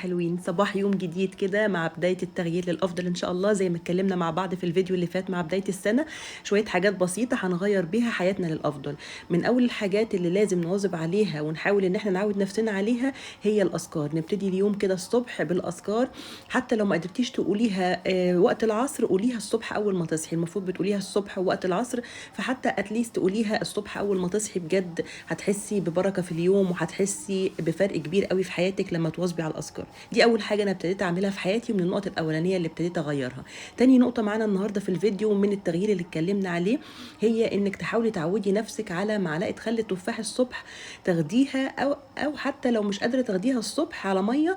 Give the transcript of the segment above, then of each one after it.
حلوين، صباح يوم جديد كده مع بداية التغيير للأفضل إن شاء الله. زي ما اتكلمنا مع بعض في الفيديو اللي فات مع بداية السنة، شوية حاجات بسيطة هنغير بيها حياتنا للأفضل. من أول الحاجات اللي لازم نواظب عليها ونحاول إن احنا نعود نفسنا عليها هي الأذكار. نبتدي اليوم كده الصبح بالأذكار، حتى لو ما قدرتيش تقوليها وقت العصر قوليها الصبح أول ما تصحي. المفروض بتقوليها الصبح ووقت العصر، فحتى أتليست تقوليها الصبح أول ما تصحي بجد هتحسي ببركة في اليوم وهتحسي بفرق كبير قوي في حياتك لما تواظبي على الأذكار. دي أول حاجة أنا ابتديت أعملها في حياتي، ومن النقط الأولانية اللي ابتديت أغيرها. تاني نقطة معانا النهاردة في الفيديو من التغيير اللي اتكلمنا عليه هي إنك تحاولي تعودي نفسك على معلقة خل التفاح الصبح تاخديها، أو حتى لو مش قادرة تاخديها الصبح على مية،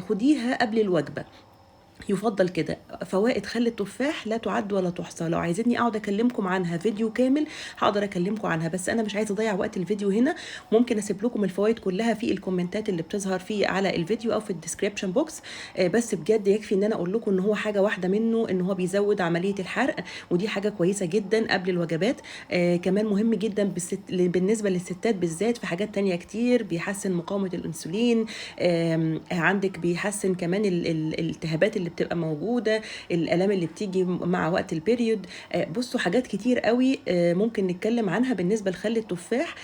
خديها قبل الوجبة. يفضل كده. فوائد خل التفاح لا تعد ولا تحصى، لو عايزيني اقعد اكلمكم عنها فيديو كامل هقدر اكلمكم عنها، بس انا مش عايزه اضيع وقت الفيديو هنا. ممكن اسيب لكم الفوائد كلها في الكومنتات اللي بتظهر فيه على الفيديو او في الديسكريبشن بوكس. بس بجد يكفي ان انا اقول لكم ان هو حاجه واحده منه ان هو بيزود عمليه الحرق، ودي حاجه كويسه جدا قبل الوجبات. كمان مهم جدا بالنسبه للستات بالذات، في حاجات تانية كتير بيحسن مقاومه الانسولين. عندك بيحسن كمان الالتهابات اللي بتبقى موجوده، الالام اللي بتيجي مع وقت البيريود. بصوا حاجات كتير قوي ممكن نتكلم عنها بالنسبه لخل التفاح.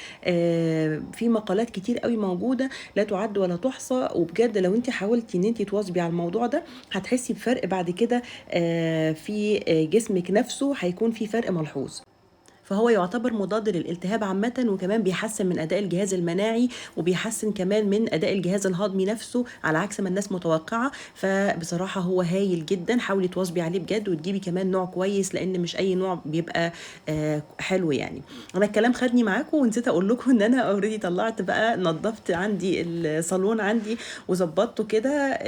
في مقالات كتير قوي موجوده لا تعد ولا تحصى، وبجد لو انت حاولتي ان انت تواظبي على الموضوع ده هتحسي بفرق بعد كده في جسمك نفسه، هيكون في فرق ملحوظ. فهو يعتبر مضاد للالتهاب عامة، وكمان بيحسن من أداء الجهاز المناعي، وبيحسن كمان من أداء الجهاز الهضمي نفسه على عكس ما الناس متوقعة. فبصراحة هو هايل جدا، حاولي تواظبي عليه بجد، وتجيبي كمان نوع كويس لأن مش أي نوع بيبقى حلو يعني. أنا الكلام خدني معاكم ونسيت أقول لكم إن أنا أوريدي طلعت بقى نظفت عندي الصالون عندي وظبطته كده.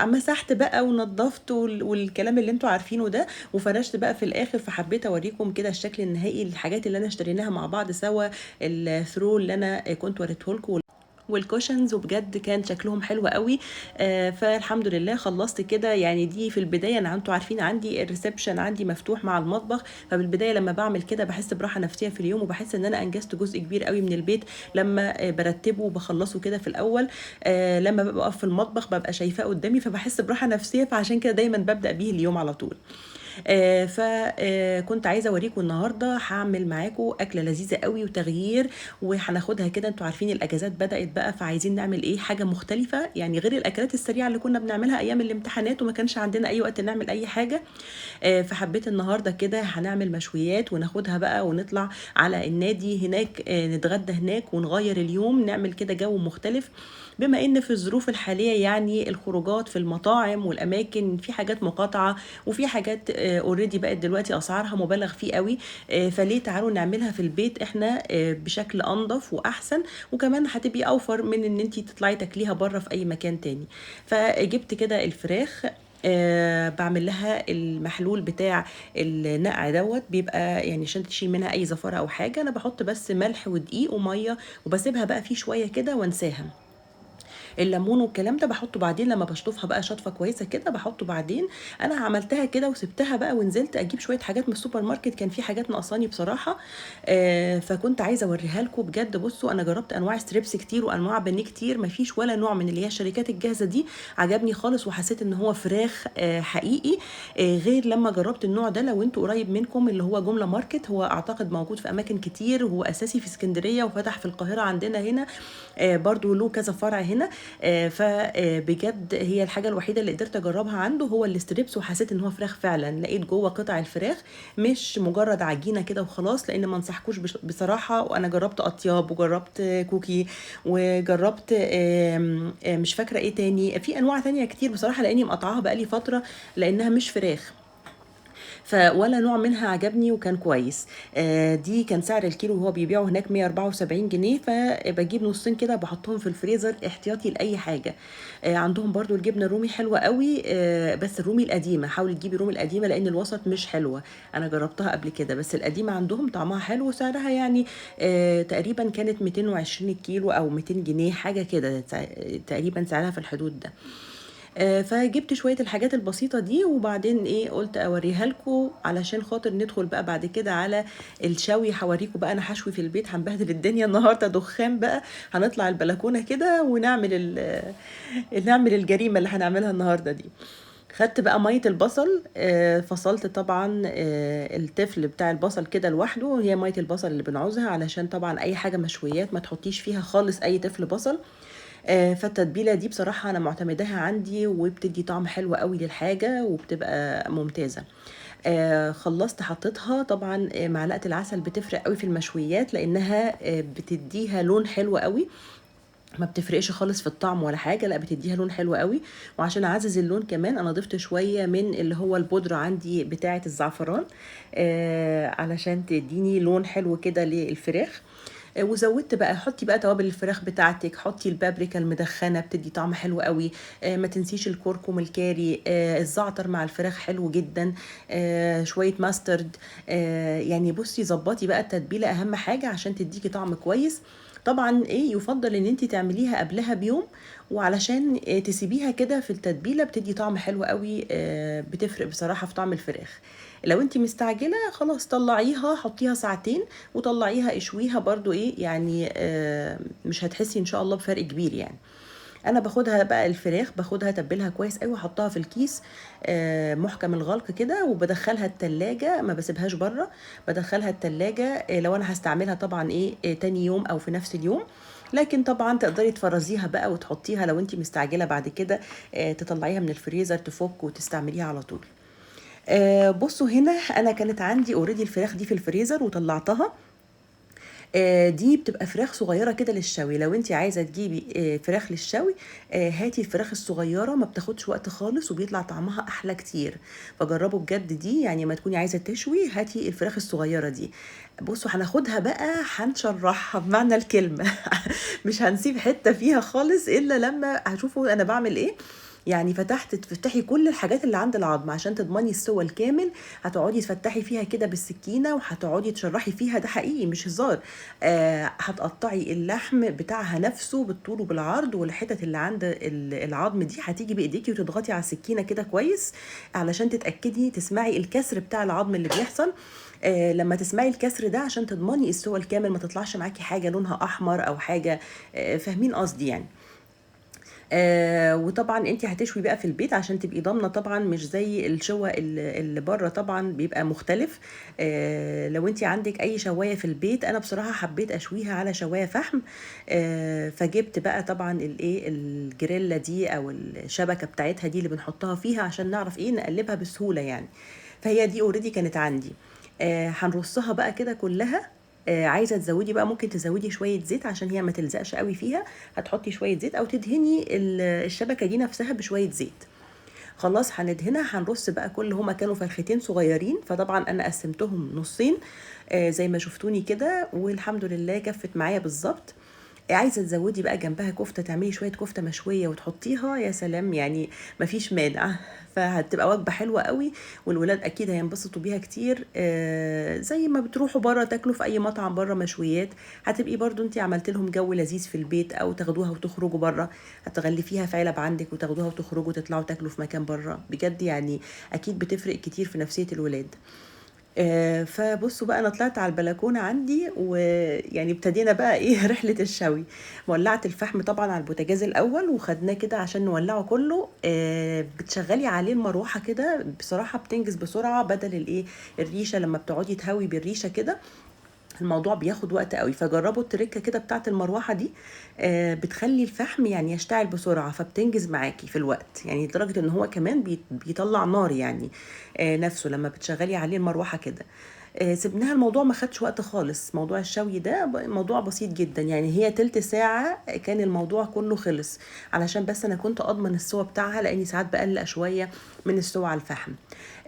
مسحت بقى ونظفت والكلام اللي انتوا عارفينه ده، وفرشت بقى في الآخر. فحبيت أوريكم كده الشكل النهائي للحاجات اللي انا اشتريناها مع بعض سوا، الثرو اللي انا كنت وريته لكم والكوشنز، وبجد كان شكلهم حلو قوي. فالحمد لله خلصت كده يعني. دي في البدايه انا انتوا عارفين عندي الريسبشن عندي مفتوح مع المطبخ، فبالبدايه لما بعمل كده بحس براحه نفسيه في اليوم، وبحس ان انا انجزت جزء كبير قوي من البيت لما برتبه وبخلصه كده في الاول. لما ببقى في المطبخ ببقى شايفاه قدامي فبحس براحه نفسيه، فعشان كده دايما ببدا بيه اليوم على طول. فكنت عايزه اوريكم النهارده هعمل معاكم اكله لذيذه قوي وتغيير، وهناخدها كده. انتوا عارفين الاجازات بدات بقى، فعايزين نعمل ايه حاجه مختلفه يعني غير الاكلات السريعه اللي كنا بنعملها ايام الامتحانات وما كانش عندنا اي وقت نعمل اي حاجه. فحبيت النهارده كده هنعمل مشويات وناخدها بقى ونطلع على النادي هناك، نتغدى هناك ونغير اليوم، نعمل كده جو مختلف. بما ان في الظروف الحاليه يعني الخروجات في المطاعم والاماكن في حاجات مقاطعه، وفي حاجات اوريدي بقت دلوقتي اسعارها مبالغ فيه قوي. فليه تعالوا نعملها في البيت احنا بشكل انضف واحسن، وكمان هتبقي اوفر من ان انت تطلعي تاكليها بره في اي مكان تاني. فجبت كده الفراخ، بعمل لها المحلول بتاع النقع دوت، بيبقى يعني عشان تشيل منها اي زفاره او حاجه. انا بحط بس ملح ودقيق وميه وبسيبها بقى فيه شويه كده وانساها. الليمون والكلام ده بحطه بعدين لما بشطفها بقى شطفه كويسه كده بحطه بعدين. انا عملتها كده وسبتها بقى ونزلت اجيب شويه حاجات من السوبر ماركت، كان في حاجات ناقصاني بصراحه. فكنت عايزه اوريها لكم بجد. بصوا انا جربت انواع ستريبس كتير وانواع بانيه كتير، مفيش ولا نوع من اللي هي الشركات الجاهزه دي عجبني خالص، وحسيت ان هو فراخ حقيقي. غير لما جربت النوع ده، لو انتوا قريب منكم اللي هو جمله ماركت، هو اعتقد موجود في اماكن كتير، وهو اساسي في اسكندريه وفتح في القاهره عندنا هنا. برضو له كذا فرع هنا. فبجد هي الحاجه الوحيده اللي قدرت اجربها عنده هو الاستريبس، وحسيت ان هو فراخ فعلا. لقيت جوه قطع الفراخ مش مجرد عجينه كده وخلاص، لان ما انصحكوش بصراحه. وانا جربت اطياب وجربت كوكي وجربت مش فاكره ايه تاني، في انواع تانية كتير بصراحه لاني مقطعاها بقالي فتره لانها مش فراخ. ولا نوع منها عجبني وكان كويس. دي كان سعر الكيلو وهو بيبيعه هناك 174 جنيه، فبجيب نصين كده بحطهم في الفريزر احتياطي لاي حاجه. عندهم برضو الجبنه الرومي حلوه قوي، بس الرومي القديمه، حاولي تجيبي الرومي القديمه لان الوسط مش حلوه. انا جربتها قبل كده، بس القديمه عندهم طعمها حلو وسعرها يعني تقريبا كانت 220 الكيلو او 200 جنيه حاجه كده، تقريبا سعرها في الحدود ده. فجبت شوية الحاجات البسيطة دي، وبعدين إيه قُلت أورّيها لكم علشان خاطر ندخل بقى بعد كده على الشوي، هاورّيكم بقى أنا هاشوي في البيت، هنبهدل الدنيا النهارده دخان بقى، هنطلع البلكونة كده ونعمل نعمل الجريمة اللي هنعملها النهارده دي. خدت بقى مَيّة البصل، فصلت طبعًا التفل بتاع البصل كده لوحده، هي مَيّة البصل اللي بنعوزها علشان طبعًا أي حاجة مشويات ما تحطيش فيها خالص أي تفل بصل. فالتتبيلة دي بصراحة أنا معتمداها عندي، وبتدّي طعم حلو أوي للحاجة وبتبقى ممتازة. خلّصت حطيتها طبعًا، معلقة العسل بتفرق أوي في المشويات، لإنها بتدّيها لون حلو أوي، ما بتفرقش خالص في الطعم ولا حاجة، لأ بتدّيها لون حلو أوي. وعشان أعزّز اللون كمان أنا ضِفت شوية من اللي هو البودرة عندي بتاعة الزعفران، علشان تدّيني لون حلو كده للفراخ. وزوّدت بقى، حطّي بقى توابل الفراخ بتاعتِك، حطّي البابريكا المدخّنة بتدّي طعم حلو أوي، ما تنسيش الكركم الكاري، الزعتر مع الفراخ حلو جدًا، شوية ماسترد. يعني بُصّي ضبّطي بقى التتبيلة أهم حاجة عشان تدّيكِ طعم كويس. طبعًا إيه، يُفضّل إن أنتِ تعمليها قبلها بيوم، وعلشان تسيبيها كده في التتبيلة بتدّي طعم حلو أوي، بتفرق بصراحة في طعم الفراخ. لو أنتِ مستعجلة خلاص طلّعيها حطّيها ساعتين وطلّعيها اشويها برضه إيه، يعني مش هتحسّي إن شاء الله بفرق كبير يعني. أنا باخدها بقى الفراخ باخدها أتبّلها كويس أوي واحطّها في الكيس محكم الغلق كده، وبادخّلها التلاجة ما باسيبهاش برّه، بادخّلها التلاجة لو أنا هاستعملها طبعًا إيه، تاني يوم أو في نفس اليوم. لكن طبعًا تقدري تفرّزيها بقى وتحطّيها لو أنتِ مستعجلة بعد كده، تطلّعيها من الفريزر تفُك وتستعمليها على طول. بُصّوا هنا أنا كانت عندي already الفراخ دي في الفريزر وطلّعتها. دي بتبقى فراخ صغيرة كده للشوي، لو أنتِ عايزة تجيبي فراخ للشوي، هاتي الفراخ الصغيرة ما بتاخدش وقت خالص وبيطلع طعمها أحلى كتير. فجرّبوا بجد دي، يعني أمّا تكوني عايزة تشوي هاتي الفراخ الصغيرة دي. بُصّوا هناخدها بقى هنشرّحها بمعنى الكلمة مش هنسيب حتّة فيها خالص إلا لمّا هتشوفوا أنا باعمل إيه. يعني تفتحي كل الحاجات اللي عند العضم عشان تضمني السِوَى الكامل، هتقعدي تفتحي فيها كده بالسكينة وهتقعدي تشرّحي فيها، ده حقيقي مش هزار. هتقطّعي اللحم بتاعها نَفْسه بالطول وبالعرض، والحتت اللي عند العضم دي هتيجي بإيديكِ وتضغطي على السكينة كده كويس، علشان تتأكدي تسمعي الكسر بتاع العضم اللي بيحصل. لمّا تسمعي الكسر ده عشان تضمني السِوَى الكامل، ما تطلعش معاكِ حاجة لونها أحمر أو حاجة، فاهمين قصدي يعني. وطبعًا أنتِ هتشوي بقى في البيت عشان تبقي ضامنة طبعًا، مش زي الشِوَى اللي برّه طبعًا بيبقى مختلف. لو أنتِ عندِك أي شواية في البيت، أنا بصراحة حبيت أشويها على شواية فحم. فجِبت بقى طبعًا الإيه، الجريلة دي أو الشبكة بتاعتها دي اللي بنحطها فيها عشان نعرف إيه، نقلّبها بسهولة يعني. فهي دي already كانت عندي. هنرصها بقى كده كلّها. عايزة تزوّدي بقى ممكن تزوّدي شوية زيت عشان هي ما تلزقش أوي فيها، هتحطّي شوية زيت أو تدهني الشبكة دي نفسها بشوية زيت. خلاص هندهنها، هنرص بقى هُم كانوا فرختين صغيّرين، فطبعًا أنا قسّمتهم نُصّين زي ما شُفتوني كده، والحمد لله كفّت معايا بالضبط. عايزة تزوّدي بقى جنبها كفتة، تعملي شوية كفتة مشوية وتحطّيها، يا سلام يعني ما فيش مانع. فهتبقى وجبة حلوة أوي، والولاد أكيد هينبسطوا بيها كتير. زي ما بتروحوا برّه تاكلوا في أي مطعم برّه مشويات، هتبقي برضه أنتِ عملتِ لهم جو لذيذ في البيت، أو تاخدوها وتخرجوا برّه، هتغلّفيها في علب عندِك وتاخدوها وتخرجوا تطلعوا تاكلوا في مكان برّه، بجد يعني أكيد بتفرق كتير في نفسية الولاد. فبُصّوا بقى أنا طلعت على البلكونة عندي، ويعني ابتدينا بقى إيه رحلة الشوي. ولّعت الفحم طبعًا على البوتاجاز الأول وخدناه كده عشان نولّعه كلّه. بتشغّلي عليه المروحة كده، بصراحة بتنجز بسرعة بدل الإيه، الريشة لمّا بتقعدي تهوي بالريشة كده، الموضوع بياخد وقت أوي. فجرّبوا الترِكّة كده بتاعة المروحة دي، بتخلّي الفحم يعني يشتعل بسرعة، فبتنجز معاكِ في الوقت، يعني لدرجة إن هو كمان بيطلّع نار يعني نَفْسه لمّا بتشغّلي عليه المروحة كده. سِبناها، الموضوع ما خدش وقت خالص، موضوع الشوي ده موضوع بسيط جدًا، يعني هي تِلت ساعة كان الموضوع كُلّه خلص، علشان بس أنا كنت أضمن السِوَى بتاعها، لإني ساعات باقلّق شوية من السِوَى على الفحم.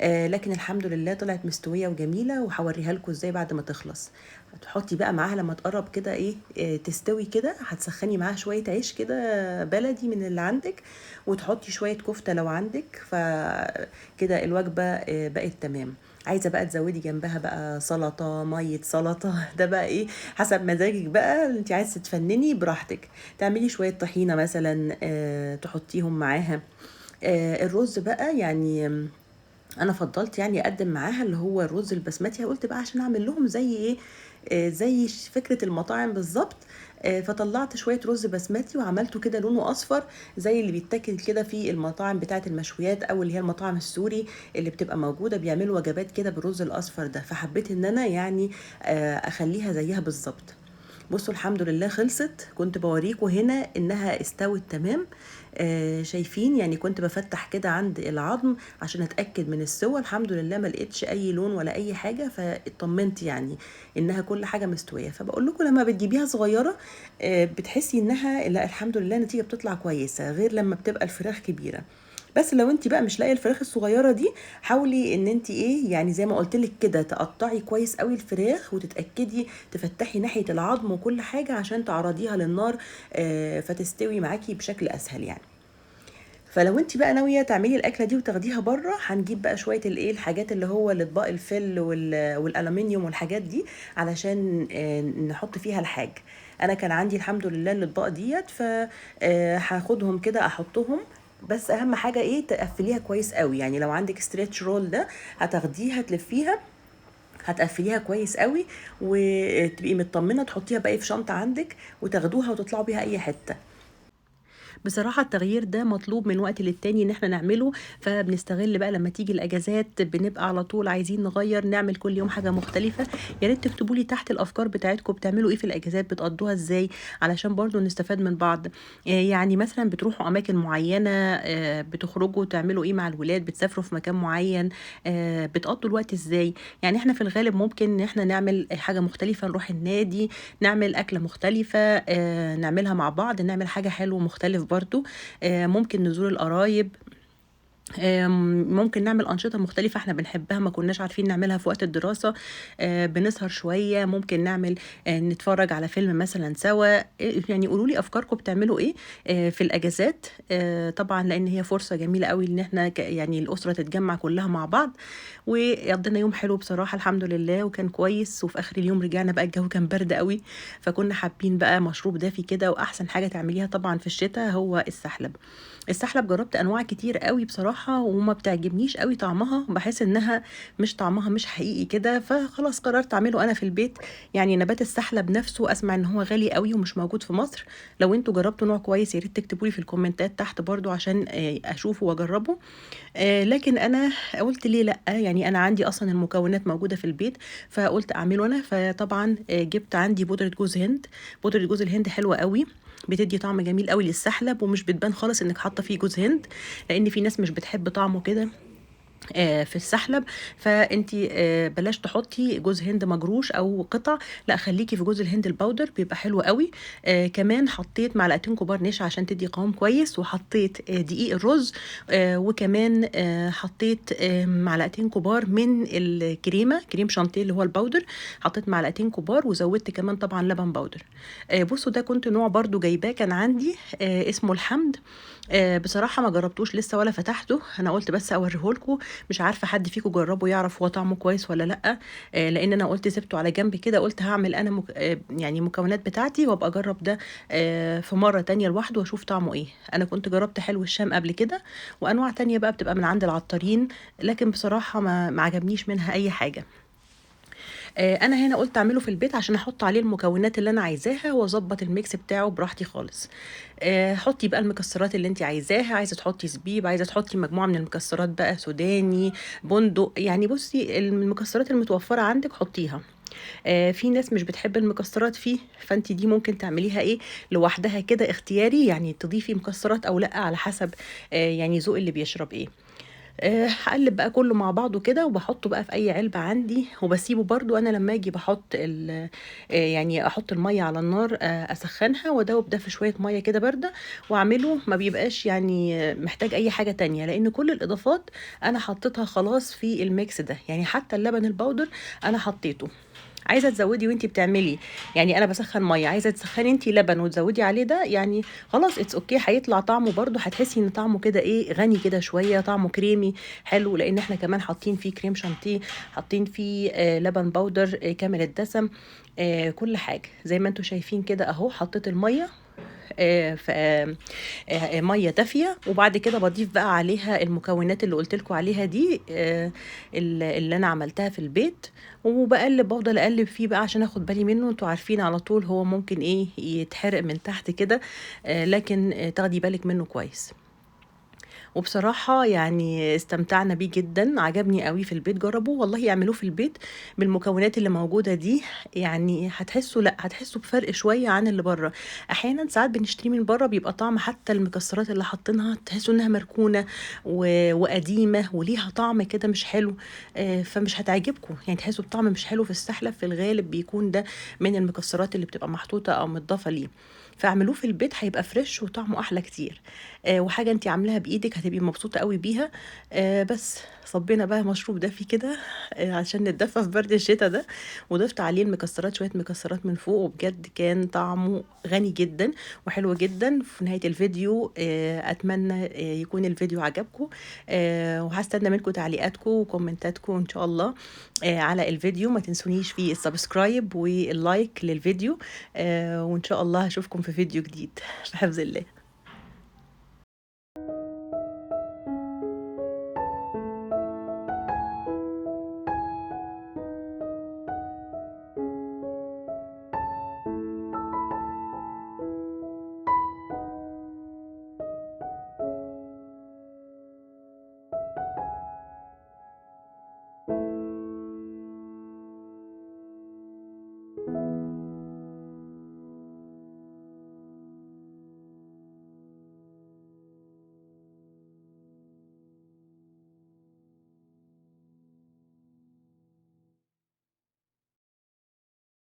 لكن الحمد لله طلعت مستوية وجميلة، وهاورّيها لكم إزاي بعد ما تخلص. هتحطّي بقى معاها لمّا تقرّب كده إيه، تستوي كده، هتسخّني معاها شوية عيش كده بلدي من اللي عندِك، وتحطّي شوية كفتة لو عندِك، فكده الوجبة بقت تمام. عايزة بقى تزوّدي جنبها بقى سلطة، مَيّة سلطة ده بقى إيه، حسب مزاجِك بقى، أنتِ عايزة تفنّني براحتك. تعملي شوية طحينة مثلًا تحطّيهم معاها. الرز بقى يعني انا فضلت يعني اقدم معاها اللي هو الرز البسمتي، قلت بقى عشان اعمل لهم زي ايه، زي فكرة المطاعم بالظبط. فطلعت شوية رز بسمتي وعملته كده لونه اصفر، زي اللي بيتاكل كده في المطاعم بتاعة المشويات، او اللي هي المطاعم السوري اللي بتبقى موجودة، بيعملوا وجبات كده بالرز الاصفر ده. فحبيت ان انا يعني اخليها زيها بالظبط. بصوا الحمد لله خلصت، كنت بوريكم هنا انها استوت تمام. شايفين يعني كنت بفتح كده عند العظم عشان اتاكد من السوى، الحمد لله ما لقيتش اي لون ولا اي حاجه، فاطمنت يعني انها كل حاجه مستويه. فبقول لكم لما بتجيبيها صغيره بتحسي انها لا الحمد لله النتيجه بتطلع كويسه، غير لما بتبقى الفراخ كبيره. بس لو انت بقى مش لاقيه الفراخ الصغيره دي، حاولي ان انت ايه يعني زي ما قلت لك كده تقطعي كويس قوي الفراخ، وتتاكدي تفتحي ناحيه العظم وكل حاجه عشان تعرضيها للنار فتستوي معاكي بشكل اسهل يعني. فلو انت بقى ناويه تعملي الاكله دي وتاخديها بره، هنجيب بقى شويه الايه الحاجات اللي هو الاطباق الفل والالومنيوم والحاجات دي علشان نحط فيها الحاج. انا كان عندي الحمد لله الاطباق ديت، فهاخدهم كده احطهم. بس اهم حاجه ايه تقفليها كويس قوي، يعني لو عندك ستريتش رول ده هتاخديها تلفيها، هتقفليها كويس قوي، وتبقي مطمنه تحطيها بقى في شنطه عندك وتاخدوها وتطلعوا بيها اي حته. بصراحة التغيير ده مطلوب من وقت للتاني ان احنا نعمله، فبنستغل بقى لما تيجي الاجازات بنبقى على طول عايزين نغير، نعمل كل يوم حاجة مختلفة. يا ريت تكتبوا لي تحت الافكار بتاعتكم، بتعملوا ايه في الاجازات، بتقضوها ازاي، علشان برضو نستفاد من بعض. يعني مثلا بتروحوا اماكن معينة، بتخرجوا تعملوا ايه مع الولاد، بتسافروا في مكان معين، بتقضوا الوقت ازاي. يعني احنا في الغالب ممكن ان احنا نعمل حاجة مختلفة، نروح النادي، نعمل أكلة مختلفة نعملها مع بعض، نعمل حاجة حلوة مختلف برضو. ممكن نزور القرايب، ممكن نعمل أنشطة مختلفة احنا بنحبها ما كناش عارفين نعملها في وقت الدراسة. بنسهر شوية، ممكن نعمل نتفرج على فيلم مثلا سوا. يعني قولوا لي أفكاركم بتعملوا ايه في الأجازات. طبعا لأن هي فرصة جميلة قوي ان احنا يعني الأسرة تتجمع كلها مع بعض. وقضينا يوم حلو بصراحة الحمد لله، وكان كويس. وفي آخر اليوم رجعنا بقى الجو كان برد قوي، فكنا حابين بقى مشروب دافي كده. وأحسن حاجة تعمليها طبعا في الشتاء هو السحلب. السحلب جربت انواع كتير قوي بصراحه، وما بتعجبنيش قوي طعمها، بحس انها مش طعمها مش حقيقي كده، فخلاص قررت اعمله انا في البيت. يعني نبات السحلب نفسه اسمع ان هو غالي قوي ومش موجود في مصر. لو انتوا جربتوا نوع كويس يا ريت تكتبوا لي في الكومنتات تحت برضو عشان اشوفه واجربه. لكن انا قلت ليه لا، يعني انا عندي اصلا المكونات موجوده في البيت، فقلت اعمله انا. فطبعا جبت عندي بودره جوز هند. بودره جوز الهند حلوه قوي، بتدي طعم جميل قوي للسحلب، ومش بتبان خالص انك حاطه فيه جوز هند، لان في ناس مش بتحب طعمه كده في السحلب. فانتي بلاش تحطي جوز هند مجروش او قطع، لا خليكي في جوز الهند الباودر بيبقى حلو قوي. كمان حطيت معلقتين كبار نشا عشان تدي قوام كويس، وحطيت دقيق الرز. وكمان حطيت معلقتين كبار من الكريمه، كريم شانتيه اللي هو الباودر، حطيت معلقتين كبار، وزودت كمان طبعا لبن باودر. بصوا ده كنت نوع برضو جايباه كان عندي اسمه الحمد. بصراحة ما جربتوش لسه ولا فتحته، انا قلت بس اوريهولكوا. مش عارفة حد فيكم جربه يعرف هو طعمه كويس ولا لا. لان انا قلت سبته على جنب كده، قلت هعمل انا يعني مكونات بتاعتي وابقى اجرب ده في مرة تانية لوحده واشوف طعمه ايه. انا كنت جربت حلو الشام قبل كده، وانواع تانية بقى بتبقى من عند العطارين، لكن بصراحة ما عجبنيش منها اي حاجة. انا هنا قلت اعمله في البيت عشان احط عليه المكونات اللي انا عايزاها واظبط الميكس بتاعه براحتي خالص. حطي بقى المكسرات اللي انت عايزاها، عايزه تحطي زبيب، عايزه تحطي مجموعه من المكسرات بقى سوداني، بندق، يعني بصي المكسرات المتوفره عندك حطيها. في ناس مش بتحب المكسرات فيه، فانت دي ممكن تعمليها ايه لوحدها كده اختياري، يعني تضيفي مكسرات او لا على حسب يعني ذوق اللي بيشرب ايه. هقلب بقى كله مع بعضه كده، وبحطه بقى في اي علبة عندي، وبسيبه برضو. انا لما اجي بحط يعني احط المية على النار اسخنها وادوب ده في شوية مية كده باردة، واعمله. ما بيبقاش يعني محتاج اي حاجة تانية، لان كل الاضافات انا حطيتها خلاص في الميكس ده. يعني حتى اللبن البودر انا حطيته. عايزه تزودي وانتي بتعملي، يعني انا بسخن ميه، عايزه تسخني انتي لبن وتزودي عليه ده، يعني خلاص اتس اوكي. هيطلع طعمه برضو، هتحسي ان طعمه كده ايه غني كده شويه، طعمه كريمي حلو، لان احنا كمان حاطين فيه كريم شانتيه، حاطين فيه لبن بودر كامل الدسم. كل حاجه زي ما انتوا شايفين كده اهو. حطيت الميه في ميه دافيه، وبعد كده بضيف بقى عليها المكونات اللي قلت لكم عليها دي، اللي انا عملتها في البيت، وبقلب، بفضل اقلب فيه بقى عشان اخد بالي منه. انتوا عارفين على طول هو ممكن ايه يتحرق من تحت كده، لكن تاخدي بالك منه كويس. وبصراحة يعني استمتعنا بيه جدًا، عجبني أوي في البيت، جرّبوه والله اعملوه في البيت بالمكونات اللي موجودة دي، يعني هتحسّوا لأ، هتحسّوا بفرق شوية عن اللي برّه. أحيانًا ساعات بنشتريه من برّه بيبقى طعم حتى المكسرات اللي حاطينها تحسّوا إنها مركونة وقديمة وليها طعم كده مش حلو، فمش هتعجبكم، يعني تحسّوا بطعم مش حلو في السحلب، في الغالب بيكون ده من المكسرات اللي بتبقى محطوطة أو متضافة ليه. فاعملوه في البيت هيبقى فريش وطعمه أحلى كتير. وحاجة أنتِ عاملاها بإيدِك هتبقي مبسوطة أوي بيها. بس صبّينا بقى مشروب دافي كده عشان نتدفى في برد الشتا ده، وضِفت عليه المكسرات، شوية مكسرات من فوق، وبجد كان طعمه غني جدًا وحلو جدًا. في نهاية الفيديو أتمنى يكون الفيديو عجبكم، وهاستنى منكم تعليقاتكم وكومنتاتكم إن شاء الله على الفيديو. ما تنسونيش في السبسكرايب واللايك للفيديو، وإن شاء الله هاشوفكم في فيديو جديد في حفظ الله.